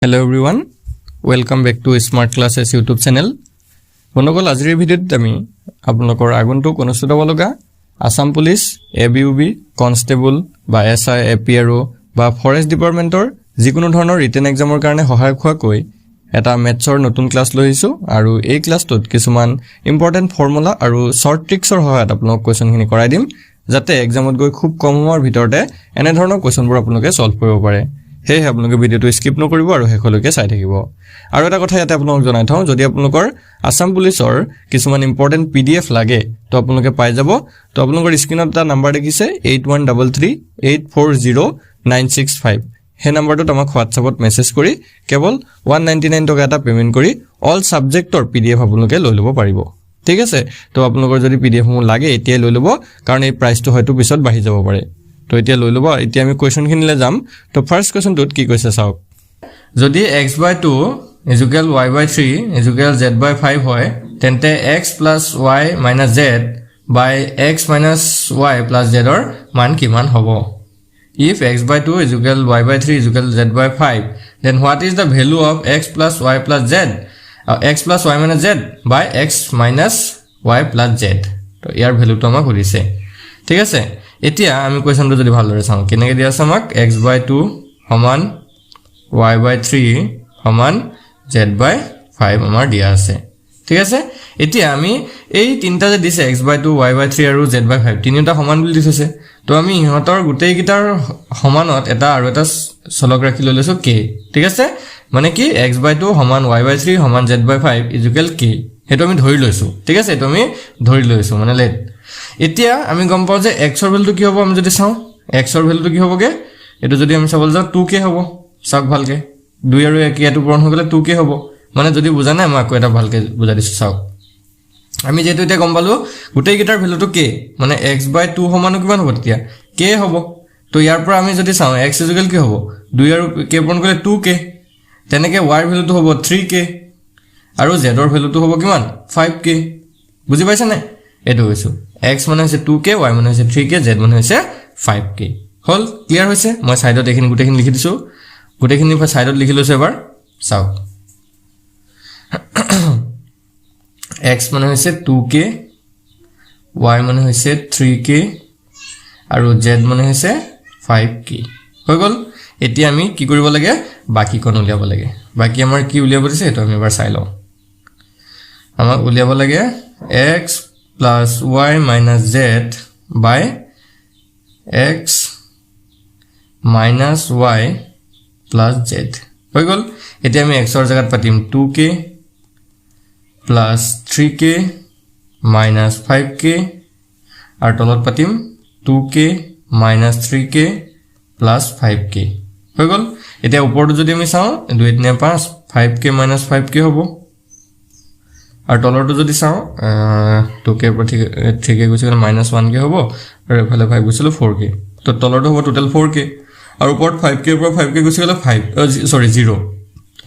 Hello everyone, welcome back to Smart Classes YouTube channel. বন্ধুসকল আজিৰ ভিডিঅ'ত আমি আপোনালোকৰ আগন্তুক অনুষ্ঠিত হ'বলগা আসাম পুলিচ, ABUB, কনষ্টেবল বা SI, APRO বা ফৰেষ্ট ডিপাৰ্টমেণ্টৰ যিকোনো ধৰণৰ ৰিটেন এক্সামৰ কাৰণে সহায়ক হোৱাকৈ এটা মেথছৰ নতুন ক্লাছ লৈ আহিছোঁ আৰু এই ক্লাছটোত কিছুমান ইম্পৰ্টেণ্ট ফৰ্মুলা আৰু শৰ্ট ট্ৰিক্সৰ সহায়ত আপোনালোক কোৱেশ্যনখিনি কৰাই দিম যাতে এক্সামত গৈ খুব কম সময়ৰ ভিতৰতে এনে ধৰণৰ কোৱেশ্যনবোৰ আপোনালোকে সলভ কৰিব পাৰে। হে আপোনালোকে ভিডিঅ'টো স্কিপ নকৰিব আৰু শেষলৈকে চাই থাকিব। আৰু এটা কথা ইয়াতে আপোনালোক জনাই থওঁ, যদি আপোনালোকৰ আসাম পুলিচৰ কিছুমান ইম্পৰ্টেণ্ট PDF লাগে তো আপোনালোকে পাই যাব। তো আপোনালোকৰ স্ক্ৰীনত এটা নাম্বাৰ দেখিছে 8133840965, সেই নাম্বাৰটোত আমাক হোৱাটছআপত মেছেজ কৰি কেৱল 199 টকা এটা পেমেণ্ট কৰি অল ছাবজেক্টৰ PDF আপোনালোকে লৈ ল'ব পাৰিব। ঠিক আছে, তো আপোনালোকৰ যদি PDF সমূহ লাগে এতিয়াই লৈ ল'ব, কাৰণ এই প্ৰাইচটো হয়তো পিছত বাঢ়ি যাব পাৰে। তো এতিয়া লৈ ল'ব। এতিয়া আমি কুৱেশ্যনখিনিলৈ যাম। তো ফাৰ্ষ্ট কুৱেশ্যনটোত কি কৈছে চাওক, যদি x/2 = y/3 = z/5 হয় তেন্তে x + y - z by x - y + z ৰ মান কিমান হ'ব? If x/2 = y/3 = z/5, then what is the value of x + y + z x + y - z by x - y + z? তো ইয়াৰ ভ্যালুটো আমাক সুধিছে। ঠিক আছে, এতিয়া আমি কোৱেশ্যনটো যদি ভালদৰে চাওঁ কেনেকৈ দিয়া আছে আমাক x/2 = y/3 = z/5 আমাৰ দিয়া আছে। ঠিক আছে, এতিয়া আমি এই তিনিটা যে দিছে x/2 y/3 আৰু z/5 তিনিটা সমান বুলি দিছে, তো আমি ইহঁতৰ গোটেইকেইটাৰ সমানত এটা আৰু এটা চলক ৰাখি লৈ লৈছোঁ k। ঠিক আছে, মানে কি x/2 = y/3 = z/5 = k, সেইটো আমি ধৰি লৈছোঁ। ঠিক আছে, এইটো আমি ধৰি লৈছোঁ মানে লেট। এতিয়া আমি গম পাওঁ যে x ৰ ভ্যালুটো কি হ'ব। আমি যদি চাওঁ x ৰ ভ্যালুটো কি হ'বগে, এইটো যদি আমি চাবলৈ যাওঁ 2k হ'ব। চাওক ভালকে, 2 আৰু 1 ইয়াতো পূৰণ হৈ গ'লে 2k হ'ব। মানে যদি বুজা নাই মই আকৌ এটা ভালকে বুজাই দিছোঁ চাওক। আমি যেহেতু এতিয়া গম পালোঁ গোটেইকেইটাৰ ভ্যালুটো k, মানে x/2 সমানো কিমান হ'ব তেতিয়া k হ'ব। তো ইয়াৰ পৰা আমি যদি চাওঁ x = কি হ'ব, 2 আৰু k পূৰণ কৰিলে 2k, তেনেকৈ y ৰ ভ্যালুটো হ'ব 3k আৰু z ৰ ভ্যালুটো হ'ব কিমান 5k। বুজি পাইছা নে? এইটো কৈছোঁ x মানে হৈছে 2k, y মানে হৈছে 3k, z মানে হৈছে 5k। হ'ল, ক্লিয়াৰ হৈছে? মই সাইডত এইখিনি গোটেইখিনি লিখি দিছোঁ, গোটেইখিনি সাইডত লিখি লৈছোঁ। এবাৰ চাওক x মানে হৈছে 2k, y মানে হৈছে 3k আৰু z মানে হৈছে 5k। হৈ গ'ল। এতিয়া আমি কি কৰিব লাগে, বাকীকণ উলিয়াব লাগে। বাকী আমাৰ কি উলিয়াব দিছে এইটো আমি এবাৰ চাই লওঁ। আমাক উলিয়াব লাগে x + y - z by x - y + z। হৈ গ'ল। এতিয়া আমি x ৰ জেগাত পাতিম 2k + 3k - 5k আৰু তলত পাতিম 2k - 3k + 5k। হৈ গ'ল। এতিয়া ওপৰটো যদি আমি চাওঁ 2 × 5 5k - 5k হ'ব, আৰু তলৰটো যদি চাওঁ 2k ৰ পৰা 3k গুচি গ'লে -1k হ'ব, আৰু এফালে 5 গুচিলে 4k। তো তলৰটো হ'ব টোটেল 4k, আৰু ওপৰত 5k ৰ পৰা 5k গুচি গ'লে 0,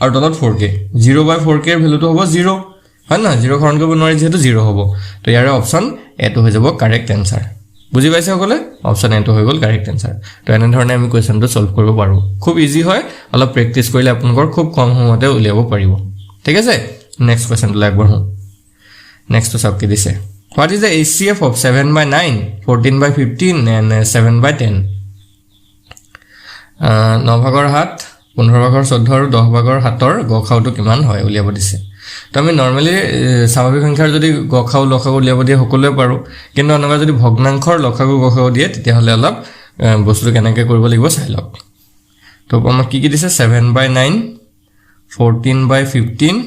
আৰু তলত 4k। 0/4k ৰ ভ্যালুটো হ'ব 0, হয় না? 0 হৰণ কৰিব নোৱাৰি যিহেতু 0 হ'ব। তো ইয়াৰে অপশ্যন এটো হৈ যাব কাৰেক্ট এনসাৰ। বুজি পাইছে সকলে? অপশ্যন এটো হৈ গ'ল কাৰেক্ট এনসাৰ। তো এনেধৰণে আমি কুৱেশ্যনটো সলভ কৰিব পাৰোঁ। খুব ইজি হয়, অলপ প্ৰেক্টিছ কৰিলে আপোনালোকৰ খুব কম সময়তে উলিয়াব পাৰিব। ঠিক আছে, নেক্সট কুৱেশ্যনটোলৈ আগবাঢ়োঁ। নেক্সটটো চাওক কি দিছে, what is the HCF of 7/9, 14/15 and 7/10? 9/7, 15/14 আৰু 10/7 গসাউটো কিমান হয় উলিয়াব দিছে। তো আমি নৰ্মেলি স্বাভাৱিক সংখ্যাৰ যদি গসাউ লসাগু উলিয়াব দিয়ে সকলোৱে পাৰোঁ, কিন্তু এনেকুৱা যদি ভগ্নাংশৰ লসাগু গসাউ দিয়ে তেতিয়াহ'লে অলপ বস্তুটো কেনেকৈ কৰিব লাগিব চাই লওক। তো আমাক কি দিছে 7/9, 14/15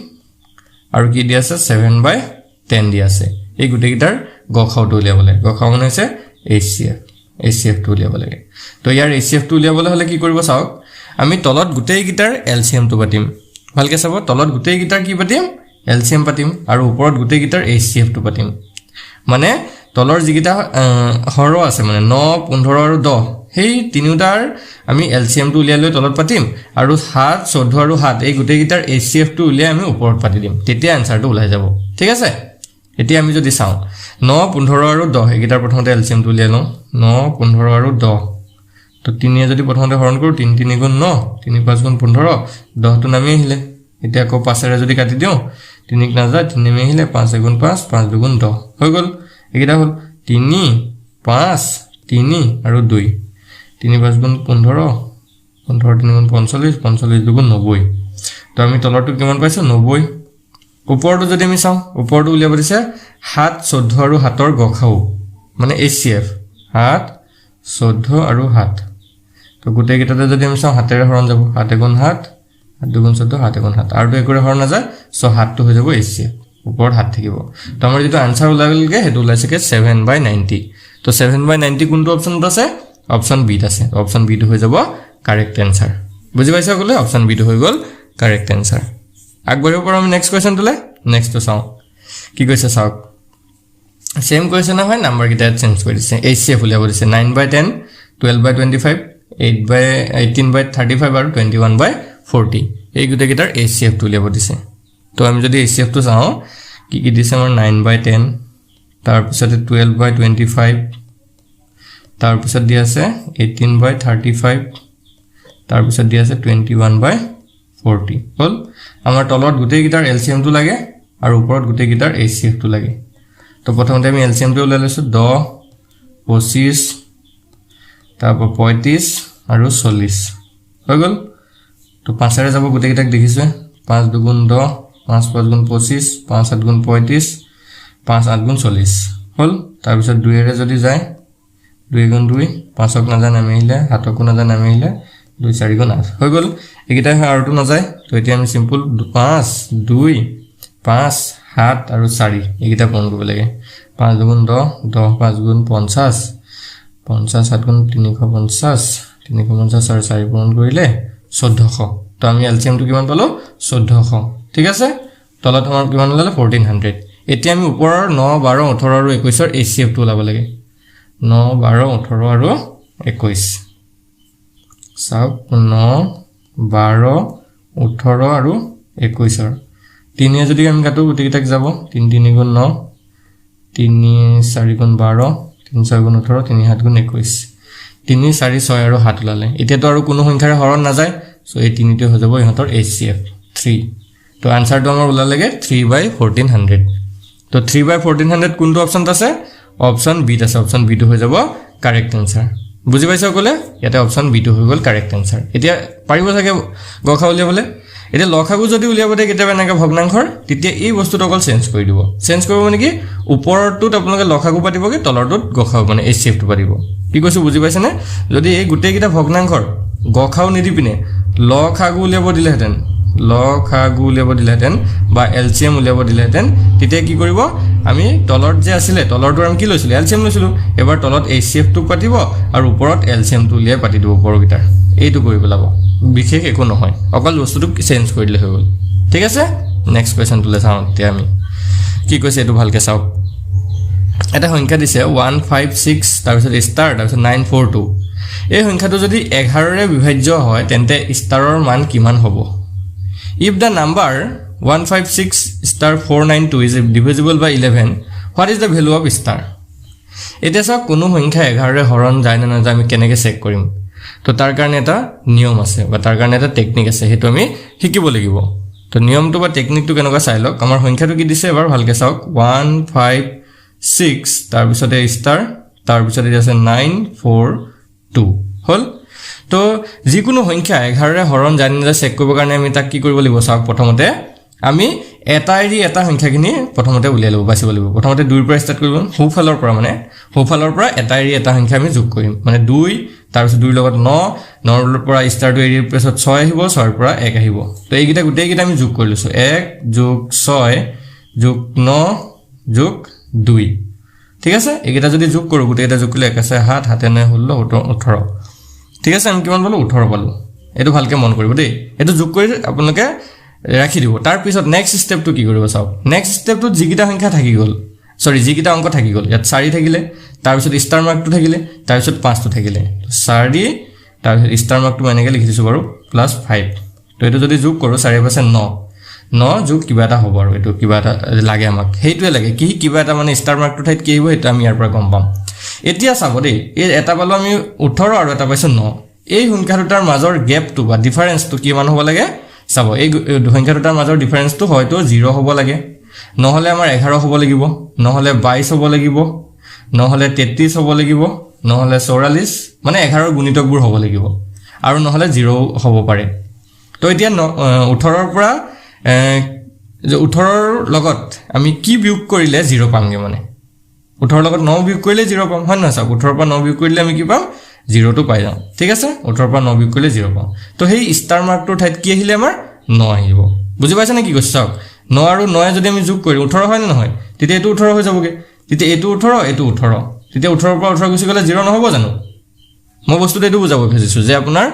আৰু কি দি আছে 7/10 দি আছে। এই গোটেইকেইটাৰ গসাউটো উলিয়াব লাগে। গসাউ মানে হৈছে HCFটো উলিয়াব লাগে। তো ইয়াৰ HCFটো উলিয়াবলৈ হ'লে কি কৰিব চাওক, আমি তলত গোটেইকেইটাৰ LCMটো পাতিম। ভালকৈ চাব, তলত গোটেইকেইটাৰ কি পাতিম LCM পাতিম, আৰু ওপৰত গোটেইকেইটাৰ HCFটো পাতিম। মানে তলৰ যিকেইটা হৰ আছে মানে 9, 15 আৰু 10, সেই তিনিটাৰ আমি LCMটো উলিয়াই লৈ তলত পাতিম, আৰু 7, 14 আৰু 7 এই গোটেইকেইটাৰ HCFটো উলিয়াই আমি ওপৰত পাতি দিম, তেতিয়া এনসাৰটো ওলাই যাব। ঠিক আছে, এতিয়া আমি যদি চাওঁ 9, 15 আৰু 10 এইকেইটাৰ প্ৰথমতে LCMটো উলিয়াই লওঁ। 9, 15 আৰু 10 তো 3 যদি প্ৰথমতে হৰণ কৰো 3 3 গুণ 9 3 5 গুণ 15 10 টো নামি আহিলে এতিয়া আকৌ 5 ৰে যদি কাটি দিও 3 ক নাযায় 3 নামি আহিলে 5 গুণ 5 5 2 গুণ 10 হৈ গল এইটা হল 3 5 3 আৰু 2 3 5 গুণ 15 15 3 গুণ 45 45 2 গুণ 90 তো আমি তলৰটো কিমান পাইছো 90 ওপৰটো যদি আমি চাও ওপৰটো উলিয়াব দিছে 7 14 আৰু 7 ৰ গখাও মানে HCF 7 14 আৰু 7 তো গুটে গিটাতে যদি আমি চাও 7 ৰে হৰণ যাব 7 গুণ 7 7 গুণ 14 7 গুণ 7 আৰু তো একৰে হৰণ না যায় সো 7 টো হৈ যাব HCF ওপৰ 7 থাকিব তো আমাৰ যেটো আনসাৰ ওলাগলগে হেতু ওলাইছে কে 7/90 তো 7/90 কোনটো অপচনত আছে অপচন বি ত আছে অপচন বি টো হৈ যাব কারেক্ট आंसर বুজি পাইছা গলে অপচন বি টো হৈ গল কারেক্ট आंसर আগবাঢ়িব পাৰো আমি নেক্সট কোৱেশ্চন তুলে নেক্সট তো চাও কি কৈছে চাও सेम क्वेश्चन है नंबर किटा चेंज कर दिसे HCF उलियाब दिसे 9/10 12/25 8/18/35 और 21/40 এই গুটে গিটাৰ HCF তো উলিয়াব দিছে তো আমি যদি HCF তো চাও কি দিছে আমাৰ 9/10 তাৰ পিছতে 12/25 তাৰ পিছত দি আছে 18/35 তাৰ পিছত দি আছে 21/40 হল আমাৰ তলত গুটে গিটাৰ LCM তো লাগে আৰু ওপৰত গুটে গিটাৰ HCF তো লাগে তো প্ৰথমতে আমি এলসিএম টো উলাই লৈছো 10 25 তাৰপৰ 35 আৰু 40 হৈ গল তো 5 ৰে যাব গুটে গিটাক দেখিছো 5 2 গুণ 10 5 5 গুণ 25 5 7 গুণ 35 5 8 গুণ 40 হল তাৰ পিছত 2 ৰে যদি যায় 2 গুণ 2 5 ক না জানা নামিলে 7 ক না জানা নামিলে 2 4 গুণ 8 হৈ গল একিটা আৰু তো না যায় তো এতিয়া আমি সিম্পল 5 2 5 7 আৰু 4 একিটা পূৰণ কৰিব লাগে 5 গুণ 10 10 5 গুণ 50 50 7 গুণ 350 350 আৰু 4 পূৰণ কৰিলে 1400 তো আমি এলসিএম টো কিমান পালো 1400 ঠিক আছে তলত আমাৰ কিমান ওলালে 1400 এতিয়া আমি ওপৰৰ 9 12 18 আৰু 21 ৰ HCF টো ওলাব লাগে 9 12 18 আৰু 21 সব 9 12 18 আৰু 21 ৰ 3 যদি আমি কাটো গুটি কিটাক যাব 3 3 গুণ 9 3 4 গুণ 12 3 6 গুণ 18 3 7 গুণ 21 3 4 6 আৰু 7 লালে এতিয়া তো আৰু কোনো সংখ্যাৰে হৰণ না যায় সো এই তিনিটো হৈ যাব ইহতৰ HCF 3 তো आंसर টো আমাৰ ওলা লাগে 3/1400 তো 3/1400 কোনটো অপচন আছে অপচন বি আছে অপচন বি টো হৈ যাব কারেক্ট आंसर বুজি পাইছা কলে ইয়াতে অপচন বি টো হৈ গল কারেক্ট आंसर এতিয়া পাৰিব থাকে গখা উলিয়াবলে এটা লখাগু যদি উলিয়াবতে কেতিয়াবা নাকা ভগ্নাংশৰ তেতিয়া এই বস্তুটো অকল চেঞ্জ কৰি দিব চেঞ্জ কৰিব মানে কি ওপৰটোত আপোনালোকে লখাগু পাতিবগে তলৰটোত গখাও মানে HCF টো পাতিব কি কৈছো বুজি পাইছে নে যদি এই গুটেই কিটা ভগ্নাংশৰ গখাও নিদি পিনে লখাগু উলিয়াব দিলেহেতেন লখাগু উলিয়াব দিলেহেতেন বা LCM উলিয়াব দিলেহেতেন তেতিয়া কি কৰিব আমি তলত যে আছিল তলৰটো আমি কি লৈছিল LCM লৈছিল এবাৰ তলত HCF টো পাতিব আৰু ওপৰত LCM টো উলিয়াই পাতি দিব ওপৰৰ কিটা এইটো কৰিব লাভ বিশেষ একো নহয় অকল বস্তুটো চেঞ্জ কৰি দিলে হৈ গল ঠিক আছে নেক্সট কোৱেশ্চন তুলে চাও তে আমি কি কৈছে এটো ভালকে চাও এটা সংখ্যা দিছে 156 তাৰ পিছত স্টাৰ তাৰ পিছত 942 এই সংখ্যাটো যদি 11 ৰে বিভাজ্য হয় তেন্তে স্টাৰৰ মান কিমান হ'ব if the number 156 star 492 is divisible by 11 what is the value of star এটা সব কোনো সংখ্যা 11 ৰে হৰণ যায় না যায় আমি কেনেকৈ চেক কৰিম তো তাৰ কাৰণে এটা নিয়ম আছে বা তাৰ কাৰণে এটা টেকনিক আছে হেতু আমি শিকিব লাগিব তো নিয়মটো বা টেকনিকটো কেনেকুৱা চাই লওক আমাৰ সংখ্যাটো কি দিছে এবাৰ ভালকে চাওক 156 তাৰ পিছতে স্টাৰ তাৰ পিছতে আছে 942 হল তো যিকোনো সংখ্যা 11 ৰে হৰণ জানি না চেক কৰিব কাৰণে আমি তাক কি কৰিব লাগিব চাওক প্ৰথমতে আমি এটা এৰি এটা সংখ্যাখিনি প্ৰথমতে উলিয়াই লব বাছিব লাগিব প্ৰথমতে 2 ৰ পৰা ষ্টাৰ্ট কৰিব হোফালৰ পৰা মানে হোফালৰ পৰা এটা এৰি এটা সংখ্যা আমি যোগ কৰিম মানে 2 তাৰ পিছত 2 ৰ লগত 9 9 ৰ পৰা ষ্টাৰটো এৰি পিছত 6 আহিব 6 ৰ পৰা 1 আহিব তো এইগিটা গুটেই গিটা আমি যোগ কৰি লৈছো 1 যোগ 6 যোগ 9 যোগ 2 ঠিক আছে এইগিটা যদি যোগ কৰো গুটেইটা যোগ কৰিলে 1 আছে 7 7 9 16 18 ঠিক আছে আমি কিমান পালো 18 পালো এটো ভালকে মন কৰিব দেই এটো যোগ কৰি আপোনালোকে ৰাখি দিব তাৰ পিছত নেক্সট স্টেপটো কি কৰিব চাও নেক্সট স্টেপটো যিকিটা সংখ্যা থাকি গল সৰি যিকিটা অংক থাকি গল ইয়াত 4 থাকিলে তাৰ পিছত স্টাৰ মাৰ্কটো থাকিলে তাৰ পিছত 5 টো থাকিলে 4 তাৰ পিছত স্টাৰ মাৰ্কটো এনেকৈ লিখি দিছো বাৰু +5 তো এটো যদি যোগ কৰো 4 পাছে 9 9 যোগ কিবা এটা হ'ব আৰু এটো কিবা এটা লাগে আমাক হেইটোৱে লাগে কি কিবা এটা মানে স্টাৰ মাৰ্কটো ঠাইত কি হ'ব এটা আমি ইয়াৰ পৰা গম পাম এতিয়া চাব দেই এই এটা পালো আমি 18 আৰু এটা পাইছো 9 এই সংখ্যা দুটাৰ মাজৰ গ্যাপটো বা ডিফাৰেন্সটো কিমান হ'ব লাগে চাব এই সংখ্যা দুটাৰ মাজৰ ডিফাৰেন্সটো হয়তো 0 হ'ব লাগে নহলে আমাৰ 11 হ'ব লাগিব নহলে 22 হ'ব লাগিব নহলে 33 হ'ব লাগিব নহলে 44 মানে 11 ৰ গুণিতকবোৰ হ'ব লাগিব আৰু নহলে 0 হ'ব পাৰে তো এতিয়া 18 ৰ পৰা 18 ৰ লগত আমি কি বিয়োগ কৰিলে 0 পামগে মানে 18 ৰ লগত 9 বিয়োগ কৰিলে 0 পাম হয় না সব 18 ৰ পৰা 9 বিয়োগ কৰিলে আমি কি পাম 0 টো পাই যাম ঠিক আছে 18 ৰ পৰা 9 বিয়োগ কৰিলে 0 পাম তো সেই ষ্টাৰ মাৰ্কটোৰ ঠাইত কি আহিলে আমাৰ 9 আহিব বুজি পাইছা নে কি কৈছ চাওক 9 আৰু 9 যদি আমি যোগ করি 18 হয় না নহয় তেতিয়া এটো 18 হৈ যাবগে তেতিয়া এটো 18 এটো 18 তেতিয়া 18 ৰ পৰা 18 গুছি গলে 0 নহব জানো মই বস্তুটো এটো বুজাব খুজিছো যে আপোনাৰ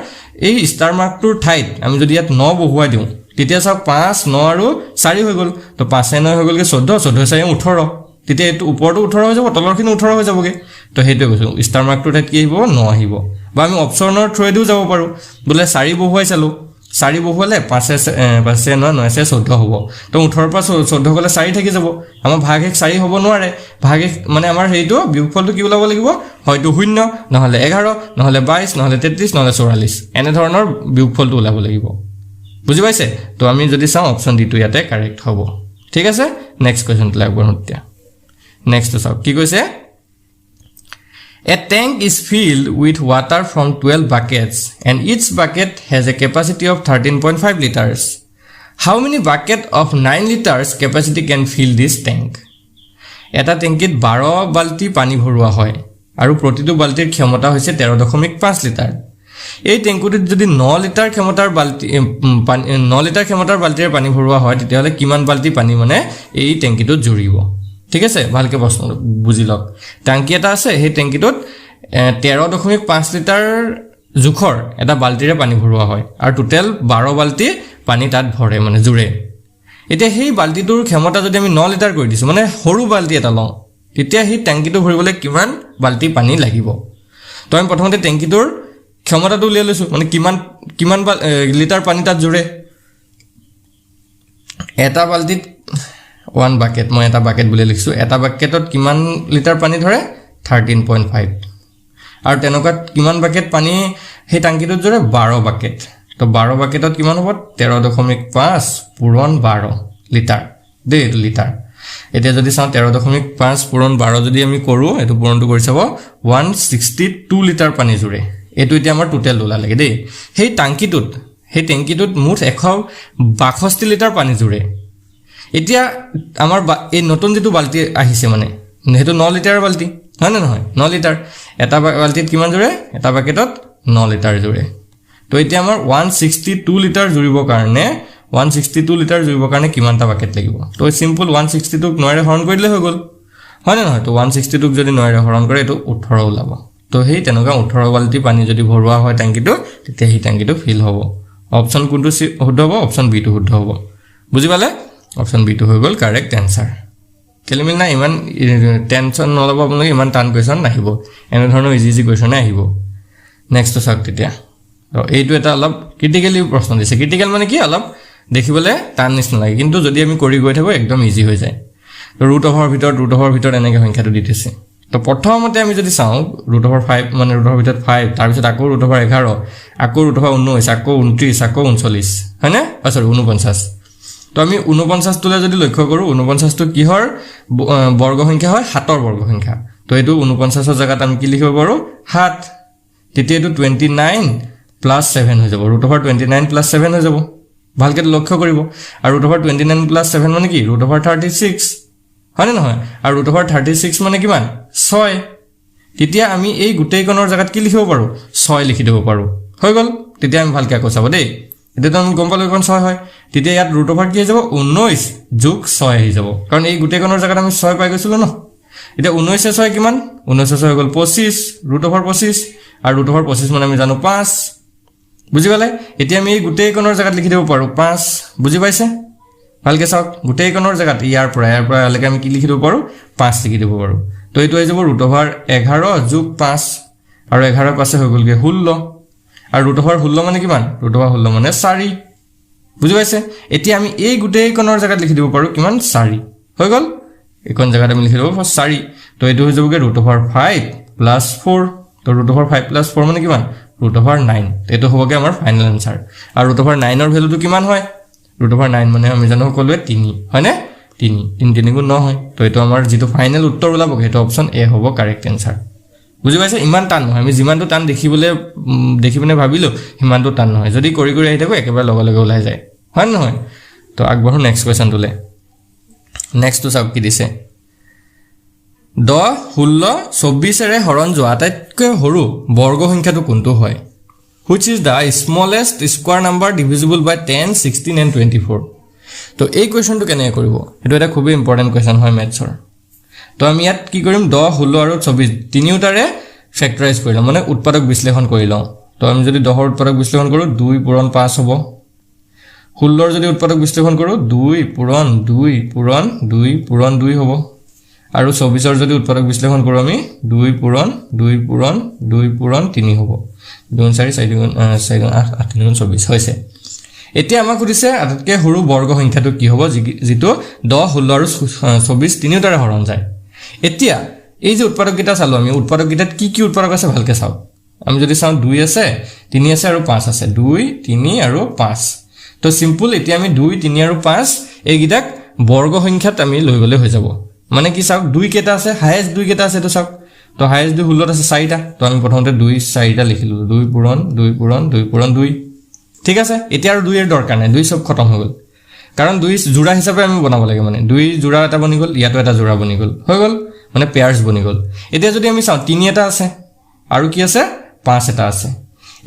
এই ষ্টাৰ মাৰ্কটোৰ ঠাইত আমি যদি ইয়াত 9 বহুৱাই দিও তেতিয়া চাওক 5 9 আৰু 4 হৈ গল তো 5 9 হৈ গলকে 14 14 4 18 তেতিয়া এটো ওপৰটো 18 হৈ যাব তলৰখিনি 18 হৈ যাবগে তো হেইটো কৈছো ষ্টাৰ মাৰ্কটোৰ ঠাইত কি আহিব 9 আহিব বা আমি অপচনৰ থ্ৰুৱেদিও যাব পাৰো বলে 4 বহুৱাই চালো 4 বহুৱালে 5 9 9 14 হ'ব তো 18 পৰা 14 গলে 4 থাকি যাব আমাৰ ভাগ 4 হ'ব নোৱাৰে ভাগ মানে আমাৰ হেইটো বিয়োগফলটো কি ওলাব লাগিব হয়তো 0 নহলে 11 নহলে 22 নহলে 33 নহলে 44 এনে ধৰণৰ বিয়োগফলটো ওলাব লাগিব বুজি পাইছে তো আমি যদি চাও অপচন ডি টো ইয়াতে কাৰেক্ট হ'ব ঠিক আছে নেক্সট কোৱেশ্চন লাগব নতিয়া নেক্সট চাও কি কৈছে A tank is filled with water from 12 buckets and each bucket has a capacity of 13.5 liters. How many buckets of 9 liters capacity can fill this tank? এটা টেংকিত 12 বালতি পানী ভৰোৱা হয় আৰু প্ৰতিটো বালতিৰ ক্ষমতা হৈছে 13.5 লিটাৰ এই টেংকুটিত যদি 9 লিটাৰ ক্ষমতাৰ বালতি 9 লিটাৰ ক্ষমতাৰ বালতিৰে পানী ভৰোৱা হয় তেতিয়াহলে কিমান বালতি পানী মানে এই টেংকিটোত জুৰিব ঠিক আছে ভালকে প্ৰশ্ন বুজি লওক ট্যাঙ্কি এটা আছে সেই ট্যাঙ্কিটোত 13.5 লিটাৰ জুখৰ এটা বালতিৰে পানী ভৰোৱা হয় আৰু টোটাল 12 বালতি পানী তাত ভৰে মানে জুৰে এতিয়া সেই বালতিটোৰ ক্ষমতা যদি আমি 9 লিটাৰ কৰি দিছো মানে সৰু বালতি এটা লওঁ তেতিয়া সেই ট্যাঙ্কিটো ভৰিবলৈ কিমান বালতি পানী লাগিব তো আমি প্ৰথমতে ট্যাঙ্কিটোৰ ক্ষমতাটো উলিয়াই লৈছো মানে কিমান লিটাৰ পানী তাত জুৰে এটা বালতিত 1 bucket মই এটা বাকেট বুলি লিখছো এটা বাকেটত কিমান লিটাৰ পানী ধৰে 13.5 আৰু তেনেকুৱা কিমান বাকেট পানী সেই টাংকিটোত জৰে 12 বাকেট তো 12 বাকেটত কিমান হ'ব 13.5 পূৰণ 12 লিটাৰ দে লিটাৰ এটা যদি চাও 13.5 পূৰণ 12 যদি আমি কৰো এটো পূৰণটো কৰি চাব 162 লিটাৰ পানী জুৰে এটো এতিয়া আমাৰ টোটাল ওলা লাগে দেই সেই টেংকিটোত মুঠ 162 লিটাৰ পানী জুৰে এতিয়া আমাৰ এই নতুন যেটো বালতি আহিছে মানে হেতু 9 লিটাৰ বালতি হয় না নহয় 9 লিটাৰ এটা বালতিত কিমান জুৰে এটা বাকেটত 9 লিটাৰ জুৰে তো এতিয়া আমাৰ 162 লিটাৰ জুৰিবৰ কাৰণে 162 লিটাৰ জুৰিবৰ কাৰণে কিমানটা বাকেট লাগিব তো সিম্পল 162 ক 9 ৰে হৰণ কৰিলে হৈ গল হয় না নহয় তো 162 ক যদি 9 ৰে হৰণ কৰে এটো 18 ওলাব তো হেই তেনেকুৱা 18 বালতি পানী যদি ভৰোৱা হয় ট্যাঙ্কিটো তেতিয়া হেই ট্যাঙ্কিটো ফিল হ'ব অপচন কোনটো শুদ্ধ হ'ব অপচন বি টো শুদ্ধ হ'ব বুজি পালে অপচন বি টো হৈ গল কারেক্ট आंसर কেলেমিল না ইমান টেনশন নলব আপোনালোকে ইমান টান কোৱেশ্চন নাহিব এনে ধৰণৰ ইজি কোৱেশ্চন আহিব নেক্সট চাওক তেতিয়া তো এইটো এটা অলপ ক্ৰিটিক্যালি প্ৰশ্ন দিছে ক্ৰিটিক্যাল মানে কি অলপ দেখিবলে টান নিছ নালাগে কিন্তু যদি আমি কৰি গৈ থাকো একদম ইজি হৈ যায় তো ৰুট অফৰ ভিতৰত এনেকৈ সংখ্যাটো দি দিছে তো প্ৰথমতে আমি যদি চাও ৰুট অফৰ 5 মানে ৰুট অফৰ ভিতৰত 5 তাৰ পিছত আকৌ ৰুট অফৰ 11 আকৌ ৰুট অফৰ 19 আকৌ 29 আকৌ 39 হয়নে সৰি 49 তো আমি 49 টোলে যদি লক্ষ্য কৰো 49 টো কিহৰ বৰ্গ সংখ্যা হয় 7 ৰ বৰ্গ সংখ্যা তো এটো 49 ৰ জায়গাত আমি কি লিখিব পাৰো 7 তেতিয়া এটো 29 প্লাস 7 হৈ যাব ৰুট অফৰ 29 প্লাস 7 হৈ যাব ভালকে লক্ষ্য কৰিব আৰু ৰুট অফৰ 29 প্লাস 7 মানে কি ৰুট অফৰ 36 হয় নহয় আৰু ৰুট অফৰ 36 মানে কিমান 6 তেতিয়া আমি এই গুটেই কোণৰ জায়গাত কি লিখিব পাৰো 6 লিখি দিব পাৰো হৈ গল তেতিয়া আমি ভালকে আকৌ চাব দেই এটা তো আমি গম পালো কোন 6 হয় তেতিয়া ইয়াত ৰুট অফৰ কি হৈ যাব 19 যোগ 6 হৈ যাব কাৰণ এই গুটেই কোণৰ জায়গাত আমি 6 পাই গৈছিলো ন এটা 19 এ 6 কিমান 19 এ 6 হৈ গল 25 ৰুট অফৰ 25 আৰু ৰুট অফৰ 25 মানে আমি জানো 5 বুজি পালে এতিয়া আমি এই গুটেই কোণৰ জায়গাত লিখি দিব পাৰো 5 বুজি পাইছে ভালকে চাওক গুটেই কোণৰ জায়গাত ইয়াৰ পৰা লৈকে আমি কি লিখি দিব পাৰো 5 লিখি দিব পাৰো তো এইটো হৈ যাব ৰুট অফৰ 11 যোগ 5 আৰু 11 পাছে হৈ গলগে 16 আৰু ৰুট অফৰ 16 মানে কিমান ৰুট অফৰ 16 মানে 4 বুজি পাইছে এতিয়া আমি এই গুটেই কোণৰ জায়গাত লিখি দিব পাৰো কিমান 4 হৈ গল এইকন জায়গাত আমি লিখি দিব 4 তো এইটো হৈ যাবগে ৰুট অফৰ 5 প্লাছ 4 তো √5 প্লাছ 4 মানে কিমান √9 এইটো হ'বগে আমাৰ ফাইনেল আনসাৰ আৰু √9 ৰ ভ্যালুটো কিমান হয় √9 মানে আমি জানো কলৱে 3 হয়নে 3 গুণ 9 হয় তো এইটো আমাৰ যেটো ফাইনেল উত্তৰ ওলাব সেইটো অপচন এ হ'ব কাৰেক্ট আনসাৰ বুজি পাইছে ইমান টান নহয় আমি যিমানটো টান দেখিবলে ভাবিলো সিমানটো টান নহয় যদি কৰি আহি থাকো একেবাৰে লগে লগে ওলাই যায় হয় নহয় তো আগবঢ়ো নেক্সট কোৱেশ্চনটোলে নেক্সট তো সব কি দিছে 10 16 24 এৰে হৰণ যোৱা আটাইতকৈ সৰু বৰ্গ সংখ্যাটো কোনটো হয় which is the smallest square number divisible by 10 16 and 24 তো এই কোৱেশ্চনটো কেনে কৰিব এটো এটা খুব ইম্পৰ্টেন্ট কোৱেশ্চন হয় ম্যাথছৰ তো আমি ইয়াত কি কৰিম 10 16 আৰু 24 তিনিওটাৰে ফ্যাক্টৰাইজ কৰিলাম মানে উৎপাদক বিশ্লেষণ কৰিলাম তো আমি যদি 10 ৰ উৎপাদক বিশ্লেষণ কৰো 2 পূৰণ 5 হ'ব 16 ৰ যদি উৎপাদক বিশ্লেষণ কৰো 2 পূৰণ 2 পূৰণ 2 পূৰণ 2 হ'ব আৰু 24 ৰ যদি উৎপাদক বিশ্লেষণ কৰো আমি 2 পূৰণ 2 পূৰণ 2 পূৰণ 3 হ'ব 2 4 4 8 8 24 হৈছে এতিয়া আমাক সুধিছে আটাইতকৈ সৰু বৰ্গ সংখ্যাটো কি হ'ব যেটো 10 16 আৰু 24 তিনিওটাৰে হৰণ যায় এতিয়া এই যে উৎপাদক কিটা চালো আমি উৎপাদক কিটাত কি উৎপাদক আছে ভালকে চাও আমি যদি চাও 2 আছে 3 আছে আৰু 5 আছে 2 3 আৰু 5 তো সিম্পল এতিয়া আমি 2 3 আৰু 5 এই গিটাক বৰ্গ সংখ্যাত আমি লৈ গলে হৈ যাব মানে কি চাওক 2 কেটা আছে হাইয়েস্ট 2 কেটা আছে তো চাওক তো হাইয়েস্ট 2 16 আছে 4টা তো আমি প্ৰথমতে 2 4টা লিখিলো 2 পূৰণ 2 পূৰণ 2 পূৰণ 2 ঠিক আছে এতিয়া আৰু 2 এৰ দৰকাৰ নাই 2 সব খতম হৈ গল কাৰণ 2 জোড়া হিচাপে আমি বনাব লাগে মানে 2 জোড়া এটা বনি গল ইয়াতো এটা জোড়া বনি গল হৈ গল মানে পেয়াৰ্স বনি গল এতিয়া যদি আমি চাও 3 এটা আছে আৰু কি আছে 5 এটা আছে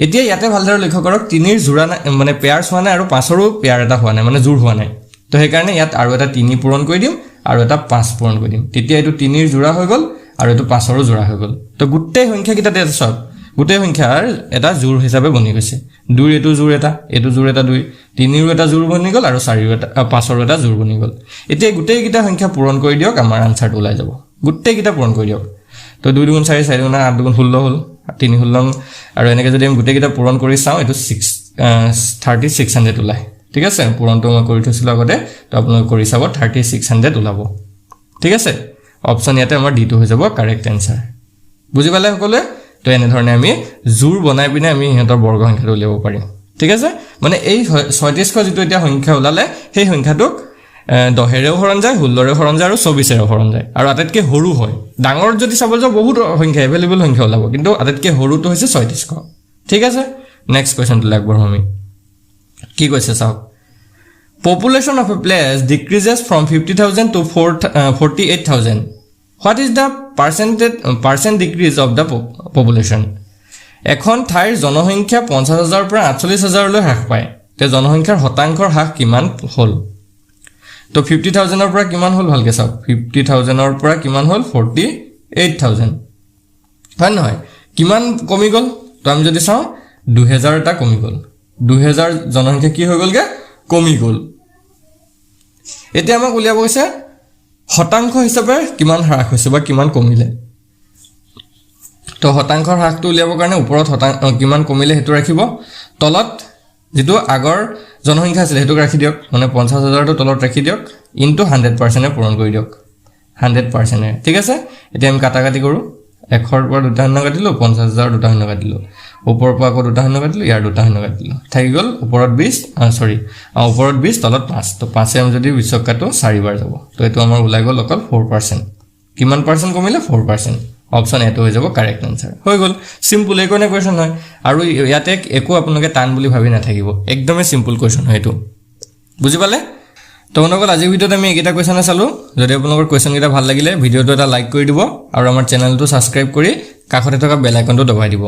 এতিয়া ইয়াতে ভালদৰে লক্ষ্য কৰক 3 ৰ জোড়া মানে পেয়াৰ্স হোৱা নাই আৰু 5 ৰো পেয়াৰ এটা হোৱা নাই মানে জোড় হোৱা নাই তো সেই কাৰণে ইয়াত আৰু এটা 3 পূৰণ কৰি দিম আৰু এটা 5 পূৰণ কৰি দিম তেতিয়া এটো 3 ৰ জোড়া হৈ গল আৰু এটো 5 ৰো জোড়া হৈ গল তো গুটেই সংখ্যা কিটা আছে সব গুটেই সংখ্যাৰ এটা জোড় হিচাপে বনি গৈছে 2 এটো জোড় এটা 2 3 ৰো এটা জোড় বনি গল আৰু 4 ৰো এটা 5 ৰো এটা জোড় বনি গল এতিয়া গুটেই কিটা সংখ্যা পূৰণ কৰি দিয়ক আমাৰ আনসাৰটো ওলাই যাব গুটেই কিটা পূৰণ কৰি দিয়ক তো 2 গুণ 4 4 গুণ 8 গুণ 16 হল 3 16 আৰু এনেকে যদি আমি গুটেই কিটা পূৰণ কৰি চাও এটো 3600 ওলাই ঠিক আছে পূৰণটো মই কৰি থৈছিল আগতে তো আপোনালোক কৰি চাব 3600 ওলাব ঠিক আছে অপচন ইয়াতে আমাৰ ডি টো হৈ যাব কাৰেক্ট আনসাৰ বুজি পালে সকলে তো এনে ধৰণে আমি জোৰ বনাই পিনে আমি ইহঁতৰ বৰ্গ সংখ্যাটো উলিয়াব পাৰিম ঠিক আছে মানে এই 3600 যেটো এতিয়া সংখ্যা ওলালে সেই সংখ্যাটোক 10 এৰেও হৰণ যায় 16 এৰেও হৰণ যায় আৰু 24 এৰেও হৰণ যায় আৰু আটাইতকৈ সৰু হয় ডাঙৰ যদি চাব যাও বহুত সংখ্যা এভেইলেবল সংখ্যা ওলাব কিন্তু আটাইতকৈ সৰুটো হৈছে 3600 ঠিক আছে নেক্সট কোৱেশ্চনটো লাগবৰ আমি কি কৈছে চাওক population of a place decreases from 50000 to 48000 what is the percent decrease of the population এখন ঠাইৰ জনসংখ্যা 50000 পৰা 48000 লৈ হ্ৰাস পায় তে জনসংখ্যাৰ শতাংশৰ হ্ৰাস কিমান হল তো 50000 ৰ পৰা কিমান হল ভালকে চাওক 50000 ৰ পৰা কিমান হল 48000 হয় নহয় কিমান কমি গল তো আমি যদি চাও 2000 টা কমি গল 2000 জনসংখ্যা কি হৈ গলগে কমি গল এতিয়া আমাক উলিয়াব গৈছে শতাংশ হিচাপে কিমান হ্ৰাস হৈছে বা কিমান কমিলে তো শতাংশৰ হ্ৰাসটো উলিয়াবৰ কাৰণে ওপৰত কিমান কমিলে হেতু ৰাখিব তলত যেটো আগৰ জনসংখ্যা আছিল হেতুক ৰাখি দিয়ক মানে 50000 টো তলত ৰাখি দিয়ক ইনটু 100% পূৰণ কৰি দিয়ক 100% ঠিক আছে এতিয়া আমি কাটাকাটি কৰো 1 ৰ পৰা 2 শূন্য কাটিলো 50000 2 শূন্য কাটিলো ওপৰৰ পৰা আকৌ 2 শূন্য কাটিলো ইয়াৰ 2 শূন্য কাটিলো থাকি গল ওপৰত 20 ওপৰত 20 তলত 5 তো 5 এ আমি যদি 20 কাটো 4 বাৰ যাব তো এটো আমাৰ ওলাই গল অকল 4% কিমান পাৰ্সেন্ট কমিলে 4% অপচন এটো হৈ যাব কাৰেক্ট আনসাৰ হৈ গল সিম্পল একোনে কোৱেশ্চন হয় আৰু ইয়াতে একো আপোনালোকে টান বুলি ভাবি না থাকিব একদমে সিম্পল কোৱেশ্চন হয় এটো বুজি পালে তো আপোনালোকৰ আজি ভিডিওত আমি এইটা কোৱেশ্চন চালো যদি আপোনালোকৰ কোৱেশ্চন কিটা ভাল লাগিলে ভিডিওটো এটা লাইক কৰি দিব আৰু আমাৰ চেনেলটো সাবস্ক্ৰাইব কৰি কাষতে থকা বেল আইকনটো দবাই দিব